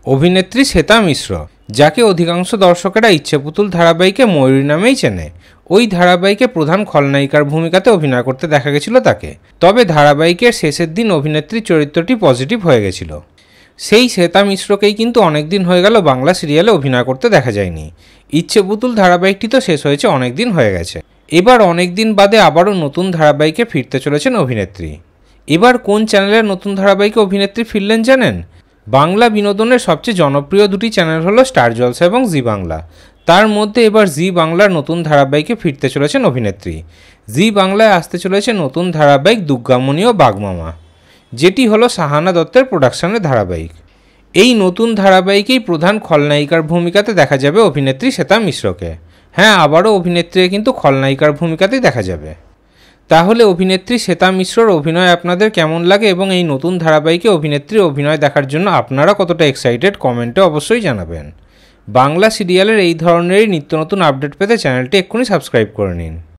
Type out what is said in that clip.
অভিনেত্রী শ্বেতা মিশ্র, যাকে অধিকাংশ দর্শকেরা ইচ্ছেপুতুল ধারাবাহিকে ময়ূরী নামেই চেনে, ওই ধারাবাহিকে প্রধান খলনায়িকার ভূমিকাতে অভিনয় করতে দেখা গেছিল তাকে। তবে ধারাবাহিকের শেষের দিন অভিনেত্রীর চরিত্রটি পজিটিভ হয়ে গেছিল। সেই শ্বেতা মিশ্রকেই কিন্তু অনেকদিন হয়ে গেল বাংলা সিরিয়ালে অভিনয় করতে দেখা যায়নি। ইচ্ছেপুতুল ধারাবাহিকটি তো শেষ হয়েছে অনেকদিন হয়ে গেছে। এবার অনেকদিন বাদে আবারও নতুন ধারাবাহিকে ফিরতে চলেছেন অভিনেত্রী। এবার কোন চ্যানেলের নতুন ধারাবাহিকে অভিনেত্রী ফিরলেন জানেন? বাংলা বিনোদনের সবচেয়ে জনপ্রিয় দুটি চ্যানেল হলো স্টার জলসা এবং জি বাংলা। তার মধ্যে এবার জি বাংলার নতুন ধারাবাহিকে ফিরতে চলেছেন অভিনেত্রী। জি বাংলায় আসতে চলেছে নতুন ধারাবাহিক দুর্গামণি ও বাগমামা, যেটি হলো সাহানা দত্তের প্রোডাকশনের ধারাবাহিক। এই নতুন ধারাবাহিকেই প্রধান খলনায়িকার ভূমিকাতে দেখা যাবে অভিনেত্রী শ্বেতা মিশ্রকে। হ্যাঁ, আবারও অভিনেত্রীকে কিন্তু খলনায়িকার ভূমিকাতেই দেখা যাবে। তাহলে অভিনেত্রী শ্বেতা মিশ্রর অভিনয় আপনাদের কেমন লাগে এবং এই নতুন ধারাবাহিকে অভিনেত্রীর অভিনয় দেখার জন্য আপনারা কতটা এক্সাইটেড কমেন্টে অবশ্যই জানাবেন। বাংলা সিরিয়ালের এই ধরনেরই নিত্য নতুন আপডেট পেতে চ্যানেলটি এক্ষুনি সাবস্ক্রাইব করে নিন।